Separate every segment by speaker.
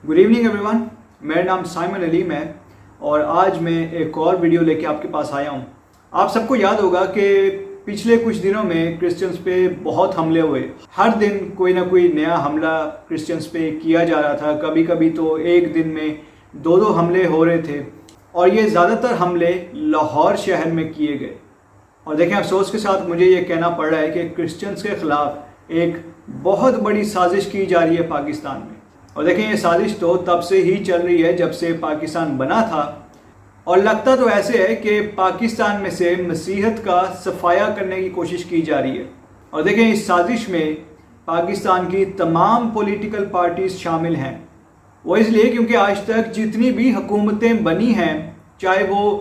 Speaker 1: Good evening everyone. मेरा नाम Simon Aleem है और आज मैं एक और वीडियो लेके आपके पास आया हूँ। आप सबको याद होगा कि पिछले कुछ दिनों में क्रिश्चियंस पे बहुत हमले हुए। हर दिन कोई ना कोई नया हमला क्रिश्चियंस पे किया जा रहा था। कभी कभी तो एक दिन में दो हमले हो रहे थे और ये ज़्यादातर हमले लाहौर शहर में किए गए। और देखें, अफसोस के साथ मुझे ये कहना पड़ रहा है कि क्रिश्चियंस के ख़िलाफ़ एक बहुत बड़ी साजिश की जा रही है पाकिस्तान में। और देखें, ये साजिश तो तब से ही चल रही है जब से पाकिस्तान बना था और लगता तो ऐसे है कि पाकिस्तान में से मसीहत का सफाया करने की कोशिश की जा रही है। और देखें, इस साजिश में पाकिस्तान की तमाम पॉलिटिकल पार्टीज़ शामिल हैं। वो इसलिए क्योंकि आज तक जितनी भी हुकूमतें बनी हैं, चाहे वो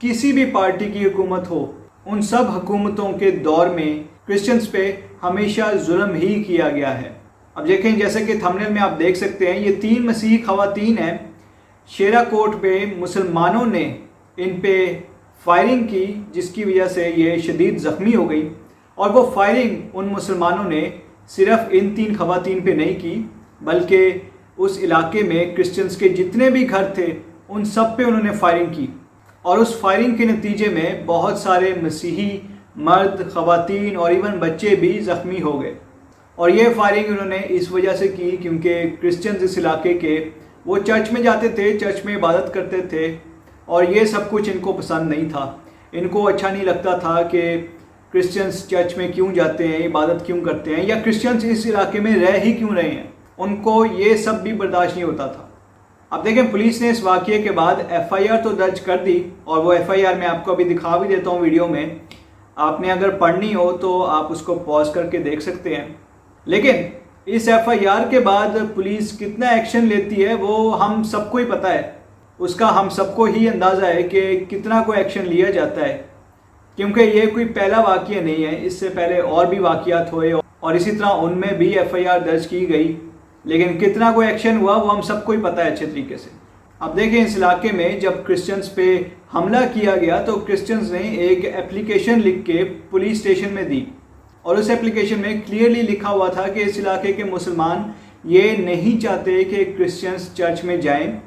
Speaker 1: किसी भी पार्टी की हुकूमत हो, उन सब हुकूमतों के दौर में क्रिश्चियंस पे हमेशा जुल्म ही किया गया है। अब देखें, जैसे कि थंबनेल में आप देख सकते हैं, ये 3 मसीही ख़वातीन हैं। शेरा कोट पे मुसलमानों ने इन पे फायरिंग की जिसकी वजह से ये शदीद ज़ख्मी हो गई। और वो फायरिंग उन मुसलमानों ने सिर्फ़ इन 3 ख़वातीन पे नहीं की, बल्कि उस इलाके में क्रिश्चियंस के जितने भी घर थे उन सब पे उन्होंने फायरिंग की। और उस फायरिंग के नतीजे में बहुत सारे मसीही मर्द, ख़वातीन और इवन बच्चे भी ज़ख्मी हो गए। और ये फायरिंग उन्होंने इस वजह से की क्योंकि क्रिश्चियंस इस इलाके के वो चर्च में जाते थे, चर्च में इबादत करते थे और ये सब कुछ इनको पसंद नहीं था। इनको अच्छा नहीं लगता था कि क्रिश्चियंस चर्च में क्यों जाते हैं, इबादत क्यों करते हैं, या क्रिश्चियंस इस इलाके में रह ही क्यों रहे हैं। उनको ये सब भी बर्दाश्त नहीं होता था। अब देखें, पुलिस ने इस वाक़ये के बाद FIR तो दर्ज कर दी और वो FIR मैं आपको अभी दिखा भी देता हूँ वीडियो में। आपने अगर पढ़नी हो तो आप उसको पॉज करके देख सकते हैं। लेकिन इस FIR के बाद पुलिस कितना एक्शन लेती है वो हम सबको ही पता है। उसका हम सबको ही अंदाज़ा है कि कितना कोई एक्शन लिया जाता है, क्योंकि ये कोई पहला वाक़या नहीं है। इससे पहले और भी वाक़यात हुए और इसी तरह उनमें भी FIR दर्ज की गई, लेकिन कितना कोई एक्शन हुआ वो हम सबको ही पता है अच्छे तरीके से। अब देखें, इस इलाके में जब क्रिश्चियंस पे हमला किया गया तो क्रिश्चियंस ने एक एप्लीकेशन लिख के पुलिस स्टेशन में दी और उस एप्लीकेशन में क्लियरली लिखा हुआ था कि इस इलाके के मुसलमान ये नहीं चाहते कि क्रिश्चियंस चर्च में जाएं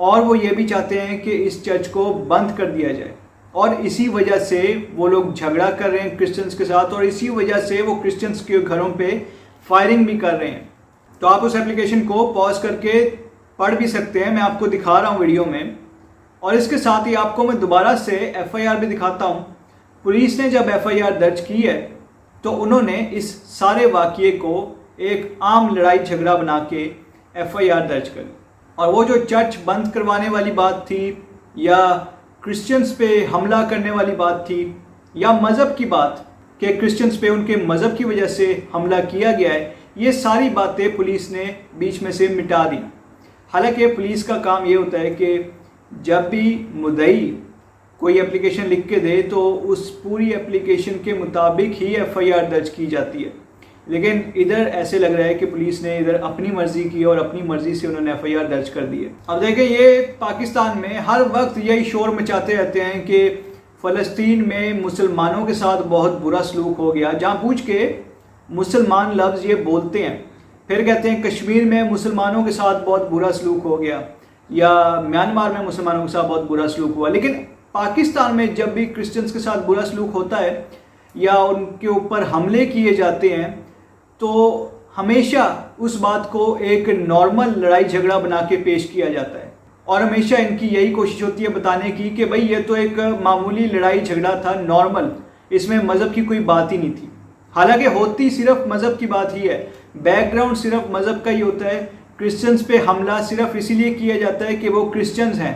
Speaker 1: और वो ये भी चाहते हैं कि इस चर्च को बंद कर दिया जाए। और इसी वजह से वो लोग झगड़ा कर रहे हैं क्रिश्चियंस के साथ और इसी वजह से वो क्रिश्चियंस के घरों पे फायरिंग भी कर रहे हैं। तो आप उस एप्लीकेशन को पॉज करके पढ़ भी सकते हैं, मैं आपको दिखा रहा हूँ वीडियो में। और इसके साथ ही आपको मैं दोबारा से FIR भी दिखाता हूँ। पुलिस ने जब FIR दर्ज की है तो उन्होंने इस सारे वाक़ये को एक आम लड़ाई झगड़ा बना के FIR दर्ज कर। और वो जो चर्च बंद करवाने वाली बात थी या क्रिश्चियंस पे हमला करने वाली बात थी या मज़हब की बात कि क्रिश्चियंस पे उनके मज़हब की वजह से हमला किया गया है, ये सारी बातें पुलिस ने बीच में से मिटा दी। हालांकि पुलिस का काम ये होता है कि जब भी मुद्दई कोई एप्लीकेशन लिख के दे तो उस पूरी एप्लीकेशन के मुताबिक ही FIR दर्ज की जाती है। लेकिन इधर ऐसे लग रहा है कि पुलिस ने इधर अपनी मर्ज़ी की और अपनी मर्ज़ी से उन्होंने FIR दर्ज कर दी है। अब देखें, ये पाकिस्तान में हर वक्त यही शोर मचाते रहते हैं कि फ़लस्तीन में मुसलमानों के साथ बहुत बुरा सलूक हो गया। जहाँ पूछ के मुसलमान लफ्ज़ ये बोलते हैं, फिर कहते हैं कश्मीर में मुसलमानों के साथ बहुत बुरा सलूक हो गया या म्यांमार में मुसलमानों के साथ बहुत बुरा सलूक हुआ। लेकिन पाकिस्तान में जब भी क्रिश्चियंस के साथ बुरा सलूक होता है या उनके ऊपर हमले किए जाते हैं तो हमेशा उस बात को एक नॉर्मल लड़ाई झगड़ा बना के पेश किया जाता है। और हमेशा इनकी यही कोशिश होती है बताने की कि भाई ये तो एक मामूली लड़ाई झगड़ा था, नॉर्मल, इसमें मज़हब की कोई बात ही नहीं थी। हालांकि होती सिर्फ मज़हब की बात ही है, बैकग्राउंड सिर्फ मज़हब का ही होता है। क्रिश्चियंस पे हमला सिर्फ इसीलिए किया जाता है कि वो क्रिश्चियंस हैं,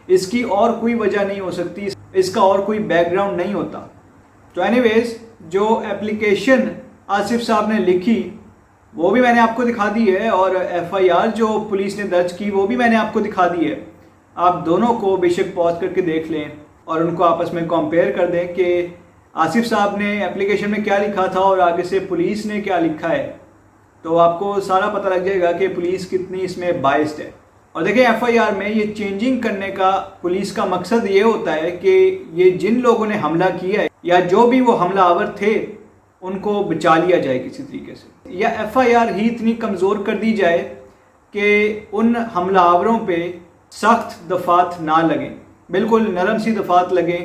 Speaker 1: इसकी और कोई वजह नहीं हो सकती, इसका और कोई बैकग्राउंड नहीं होता। तो एनीवेज, जो एप्लीकेशन आसिफ साहब ने लिखी वो भी मैंने आपको दिखा दी है और FIR जो पुलिस ने दर्ज की वो भी मैंने आपको दिखा दी है। आप दोनों को बेशक पॉज करके देख लें और उनको आपस में कंपेयर कर दें कि आसिफ साहब ने एप्लीकेशन में क्या लिखा था और आगे से पुलिस ने क्या लिखा है, तो आपको सारा पता लग जाएगा कि पुलिस कितनी इसमें बाइस्ड है। और देखिए, FIR में ये चेंजिंग करने का पुलिस का मकसद ये होता है कि ये जिन लोगों ने हमला किया है या जो भी वो हमलावर थे उनको बचा लिया जाए किसी तरीके से, या FIR ही इतनी कमज़ोर कर दी जाए کہ ان حملہ آوروں پہ سخت دفعات نہ لگیں، بالکل نرم سی دفعات لگیں،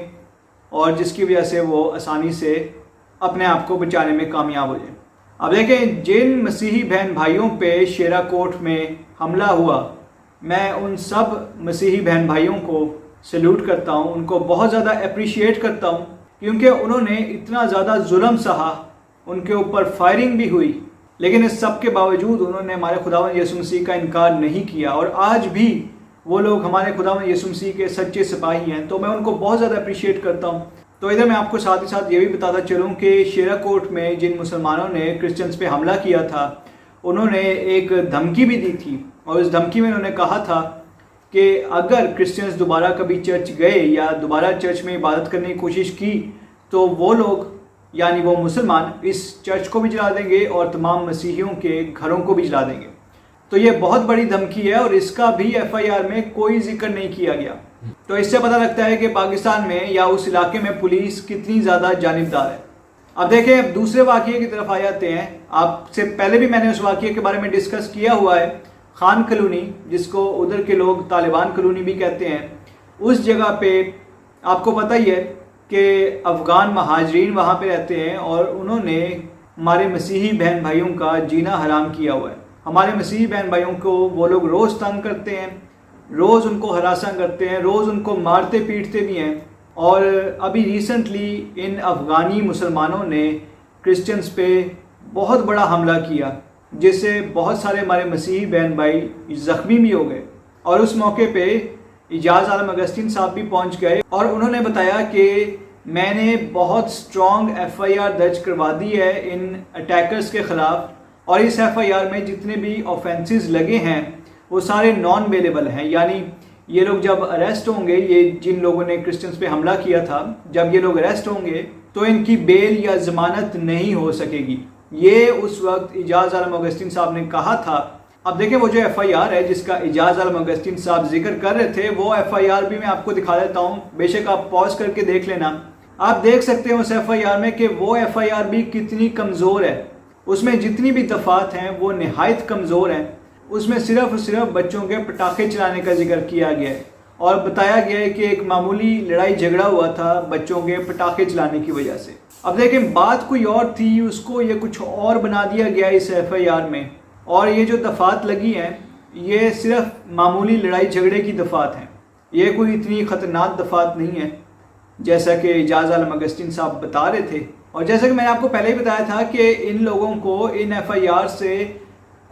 Speaker 1: اور جس کی وجہ سے وہ آسانی سے اپنے آپ کو بچانے میں کامیاب ہو جائیں۔ اب دیکھیں، جن مسیحی بہن بھائیوں پہ شیرا کوٹ میں حملہ ہوا، میں ان سب مسیحی بہن بھائیوں کو سیلوٹ کرتا ہوں، ان کو بہت زیادہ اپریشیٹ کرتا ہوں، کیونکہ انہوں نے اتنا زیادہ ظلم سہا، ان کے اوپر فائرنگ بھی ہوئی، لیکن اس سب کے باوجود انہوں نے ہمارے خداوند یسوع مسیح کا انکار نہیں کیا، اور آج بھی وہ لوگ ہمارے خداوند یسوع مسیح کے سچے سپاہی ہیں، تو میں ان کو بہت زیادہ اپریشیٹ کرتا ہوں۔ تو ادھر میں آپ کو ساتھ ہی ساتھ یہ بھی بتاتا چلوں کہ شیرا کوٹ میں جن مسلمانوں نے کرسچنز پہ حملہ کیا تھا، انہوں نے ایک دھمکی بھی دی تھی، اور اس دھمکی میں انہوں نے کہا تھا کہ اگر کرسچنز دوبارہ کبھی چرچ گئے یا دوبارہ چرچ میں عبادت کرنے کی کوشش کی تو وہ لوگ یعنی وہ مسلمان اس چرچ کو بھی جلا دیں گے اور تمام مسیحیوں کے گھروں کو بھی جلا دیں گے۔ تو یہ بہت بڑی دھمکی ہے، اور اس کا بھی ایف آئی آر میں کوئی ذکر نہیں کیا گیا۔ تو اس سے پتہ لگتا ہے کہ پاکستان میں یا اس علاقے میں پولیس کتنی زیادہ جانبدار ہے۔ اب دیکھیں، اب دوسرے واقعے کی طرف آ جاتے ہیں۔ آپ سے پہلے بھی میں نے اس واقعے کے بارے میں ڈسکس کیا ہوا ہے، خان کلونی، جس کو ادھر کے لوگ طالبان کلونی بھی کہتے ہیں۔ اس جگہ پہ آپ کو پتہ ہی ہے کہ افغان مہاجرین وہاں پہ رہتے ہیں، اور انہوں نے ہمارے مسیحی بہن بھائیوں کا جینا حرام کیا ہوا ہے۔ ہمارے مسیحی بہن بھائیوں کو وہ لوگ روز تنگ کرتے ہیں، روز ان کو ہراساں کرتے ہیں، روز ان کو مارتے پیٹتے بھی ہیں۔ اور ابھی ریسنٹلی ان افغانی مسلمانوں نے کرسچنز پہ بہت بڑا حملہ کیا، جس سے بہت سارے ہمارے مسیحی بہن بھائی زخمی بھی ہو گئے۔ اور اس موقع پہ اعجاز عالم اگستین صاحب بھی پہنچ گئے، اور انہوں نے بتایا کہ میں نے بہت سٹرونگ ایف آئی آر درج کروا دی ہے ان اٹیکرز کے خلاف، اور اس ایف آئی آر میں جتنے بھی آفینسز لگے ہیں وہ سارے نان بیلیبل ہیں، یعنی یہ لوگ جب اریسٹ ہوں گے، یہ جن لوگوں نے کرسچنز پہ حملہ کیا تھا، جب یہ لوگ اریسٹ ہوں گے تو ان کی بیل یا ضمانت نہیں ہو سکے گی۔ یہ اس وقت اعجاز عالم اگستین صاحب نے کہا تھا۔ اب دیکھیں، وہ جو ایف آئی آر ہے جس کا اعجاز عالم اگستین صاحب ذکر کر رہے تھے، وہ ایف آئی آر بھی میں آپ کو دکھا دیتا ہوں، بے شک آپ پاز کر کے دیکھ لینا۔ آپ دیکھ سکتے ہیں اس ایف آئی آر میں کہ وہ ایف آئی آر بھی کتنی کمزور ہے، اس میں جتنی بھی دفعات ہیں وہ نہایت کمزور ہیں۔ اس میں صرف اور صرف بچوں کے پٹاخے چلانے کا ذکر کیا گیا ہے، اور بتایا گیا ہے کہ ایک معمولی لڑائی جھگڑا ہوا تھا بچوں کے پٹاخے چلانے کی وجہ سے۔ اب دیکھیں، بات کوئی اور تھی، اس کو یہ کچھ اور بنا دیا گیا اس ایف آئی آر میں، اور یہ جو دفعات لگی ہیں یہ صرف معمولی لڑائی جھگڑے کی دفعات ہیں، یہ کوئی اتنی خطرناک دفعات نہیں ہیں جیسا کہ اعجاز عالم اگستین صاحب بتا رہے تھے۔ اور جیسا کہ میں نے آپ کو پہلے ہی بتایا تھا کہ ان لوگوں کو ان ایف آئی آر سے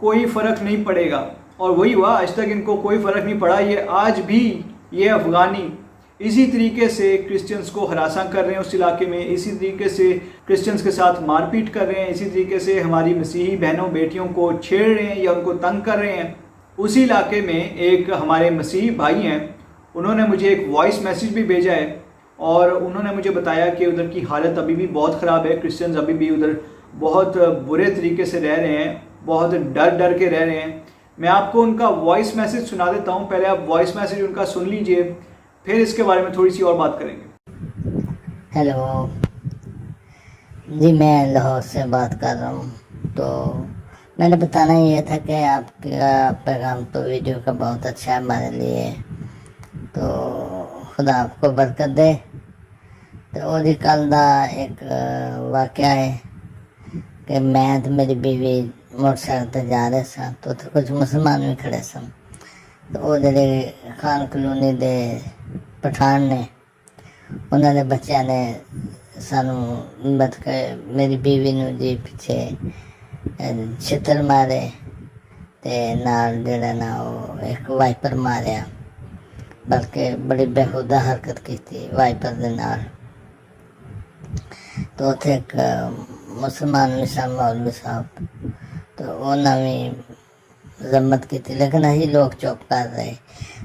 Speaker 1: کوئی فرق نہیں پڑے گا، اور وہی ہوا، آج تک ان کو کوئی فرق نہیں پڑا۔ یہ آج بھی یہ افغانی اسی طریقے سے کرسچنز کو ہراساں کر رہے ہیں اس علاقے میں، اسی طریقے سے کرسچنز کے ساتھ مار پیٹ کر رہے ہیں، اسی طریقے سے ہماری مسیحی بہنوں بیٹیوں کو چھیڑ رہے ہیں یا ان کو تنگ کر رہے ہیں۔ اسی علاقے میں ایک ہمارے مسیحی بھائی ہیں، انہوں نے مجھے ایک وائس میسیج بھی بھیجا ہے، اور انہوں نے مجھے بتایا کہ ادھر کی حالت ابھی بھی بہت خراب ہے، کرسچنز ابھی بھی ادھر بہت برے طریقے سے رہ رہے ہیں، بہت ڈر کے رہ رہے ہیں۔ میں آپ کو ان کا وائس میسیج سنا دیتا ہوں، پہلے آپ وائس میسیج ان کا سن لیجئے، پھر اس کے بارے میں تھوڑی سی اور بات کریں گے۔
Speaker 2: ہیلو جی، میں لاہور سے بات کر رہا ہوں۔ تو میں نے بتانا یہ تھا کہ آپ کا پیغام تو ویڈیو کا بہت اچھا ہے ہمارے لیے، تو خدا آپ کو برکت دے۔ تو اور کل دا ایک واقعہ ہے کہ میں تو میری بیوی موٹر سائیکل تے جا رہے سن، تو کچھ مسلمان بھی کھڑے سن، تو وہ جڑے خان کلونی دے پٹھان نے، انہوں نے بچیاں نے سانو میری بیوی نو جی پیچھے چھتر مارے، تے نال جڑا نا وہ ایک وائپر ماریا، بلکہ بڑی بےہودہ حرکت کی تھی وائپر دے نال۔ تو اتنے ایک مسلمان نشان مولوی صاحب، تو انہوں نے بھی ذمت کی تھی، لیکن اہی لوگ چپ کر رہے،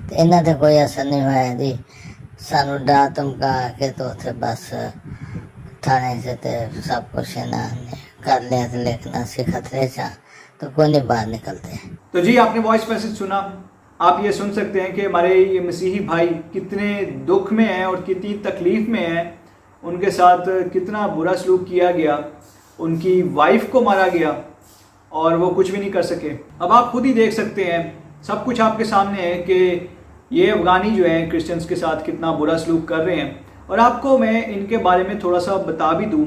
Speaker 2: تو انہوں تے کوئی اثر نہیں ہوا جی۔ سانو ڈا دھمکا کے تو اتنے بس تھانے سے تے سب کچھ انہوں نے کر لیا، لیکن اسی خطرے چاہ تو کوئی نہیں باہر نکلتے۔
Speaker 1: تو جی، آپ نے وائس میسیج سنا، آپ یہ سن سکتے ہیں کہ ہمارے یہ مسیحی بھائی کتنے دکھ میں ہیں اور کتنی تکلیف میں ہیں، ان کے ساتھ کتنا برا سلوک کیا گیا، ان کی وائف کو مارا گیا اور وہ کچھ بھی نہیں کر سکے۔ اب آپ خود ہی دیکھ سکتے ہیں सब कुछ आपके सामने है कि ये अफ़गानी जो हैं क्रिश्चियंस के साथ कितना बुरा सलूक कर रहे हैं। और आपको मैं इनके बारे में थोड़ा सा बता भी दूँ,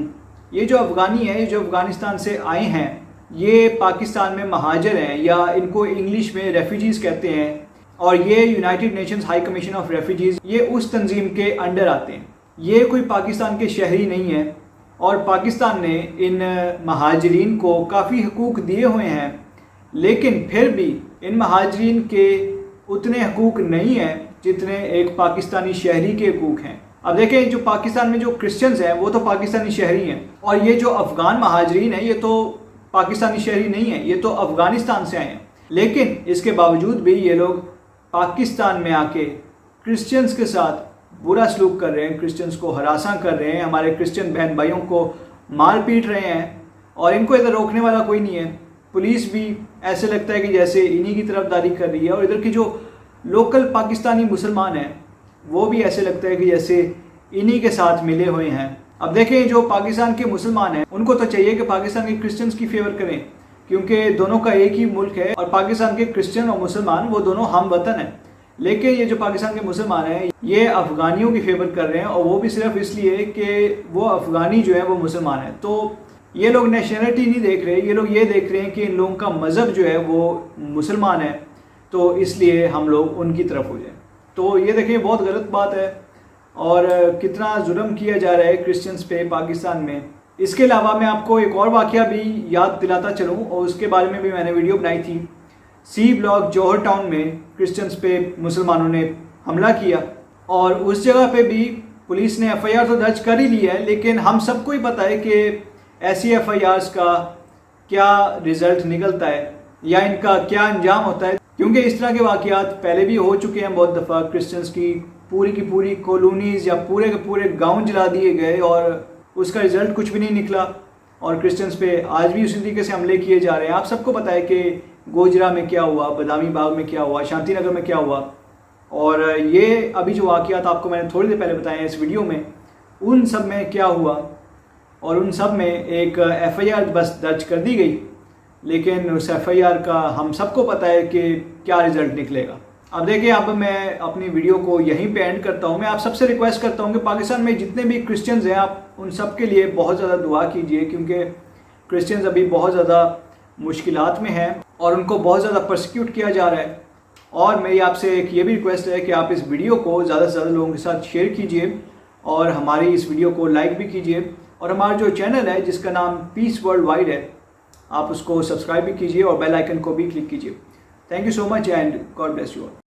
Speaker 1: ये जो अफ़गानी है, ये जो अफ़गानिस्तान से आए हैं, ये पाकिस्तान में महाजर हैं, या इनको इंग्लिश में रेफ्यूजीज़ कहते हैं, और ये United Nations high commission of refugees, ये उस तंजीम के अंडर आते हैं। ये कोई पाकिस्तान के शहरी नहीं है, और पाकिस्तान ने इन महाजरीन को काफ़ी हकूक़ दिए हुए हैं, लेकिन फिर भी इन महाजरीन के उतने हकूक़ नहीं हैं जितने एक पाकिस्तानी शहरी के हकूक़ हैं। अब देखें, जो पाकिस्तान में जो क्रिश्चियंस हैं वो तो पाकिस्तानी शहरी हैं, और ये जो अफ़गान महाजरीन हैं ये तो पाकिस्तानी शहरी नहीं हैं, ये तो अफ़गानिस्तान से आए हैं। लेकिन इसके बावजूद भी ये लोग पाकिस्तान में आके क्रिश्चियंस के साथ बुरा सलूक कर रहे हैं, क्रिश्चियंस को हरासा कर रहे हैं, हमारे क्रिश्चियन बहन भाइयों को मार पीट रहे हैं, और इनको इधर रोकने वाला कोई नहीं है। पुलिस भी ऐसे लगता है कि जैसे इन्हीं की तरफदारी कर रही है, और इधर की जो लोकल पाकिस्तानी मुसलमान हैं वो भी ऐसे लगता है कि जैसे इन्हीं के साथ मिले हुए हैं। अब देखें, जो पाकिस्तान के मुसलमान हैं उनको तो चाहिए कि पाकिस्तान के क्रिश्चियंस की फेवर करें, क्योंकि दोनों का एक ही मुल्क है, और पाकिस्तान के क्रिश्चियन और मुसलमान वो दोनों हम वतन हैं। लेकिन ये जो पाकिस्तान के मुसलमान हैं ये अफ़गानियों की फेवर कर रहे हैं, और वो भी सिर्फ इसलिए कि वो अफ़गानी जो है वो मुसलमान है। तो ये लोग नेशनलिटी नहीं देख रहे, ये लोग ये देख रहे हैं कि इन लोगों का मज़हब जो है वो मुसलमान है, तो इसलिए हम लोग उनकी तरफ हो जाएं। तो ये देखिए, बहुत गलत बात है, और कितना जुल्म किया जा रहा है क्रिश्चियंस पे पाकिस्तान में। इसके अलावा मैं आपको एक और वाक़या भी याद दिलाता चलूँ, और उसके बारे में भी मैंने वीडियो बनाई थी। सी ब्लॉक जौहर टाउन में क्रिश्चियंस पे मुसलमानों ने हमला किया, और उस जगह पे भी पुलिस ने FIR तो दर्ज कर ही ली है, लेकिन हम सबको ही पता है कि ऐसी FIRs का क्या रिज़ल्ट निकलता है या इनका क्या अंजाम होता है, क्योंकि इस तरह के वाक़यात पहले भी हो चुके हैं बहुत दफ़ा। क्रिश्चियंस की पूरी कॉलोनीज़ या पूरे के पूरे गांव जला दिए गए, और उसका रिज़ल्ट कुछ भी नहीं निकला, और क्रिश्चियंस पे आज भी उसी तरीके से हमले किए जा रहे हैं। आप सबको पता है कि गोजरा में क्या हुआ, बदामी बाग में क्या हुआ, शांति नगर में क्या हुआ, और ये अभी जो वाक़यात आपको मैंने थोड़ी देर पहले बताए हैं इस वीडियो में, उन सब में क्या हुआ, और उन सब में एक FIR बस दर्ज कर दी गई, लेकिन उस FIR का हम सबको पता है कि क्या रिज़ल्ट निकलेगा। अब देखिए, अब मैं अपनी वीडियो को यहीं पे एंड करता हूँ। मैं आप सबसे रिक्वेस्ट करता हूँ कि पाकिस्तान में जितने भी क्रिश्चियंस हैं आप उन सब के लिए बहुत ज़्यादा दुआ कीजिए, क्योंकि क्रिश्चियंस अभी बहुत ज़्यादा मुश्किलात में हैं और उनको बहुत ज़्यादा परसिक्यूट किया जा रहा है। और मेरी आपसे एक ये भी रिक्वेस्ट है कि आप इस वीडियो को ज़्यादा से ज़्यादा लोगों के साथ शेयर कीजिए, और हमारी इस वीडियो को लाइक भी कीजिए, और हमारा जो चैनल है जिसका नाम पीस वर्ल्ड वाइड है, आप उसको सब्सक्राइब भी कीजिए और बेल आइकन को भी क्लिक कीजिए। Thank you so much and God bless you all.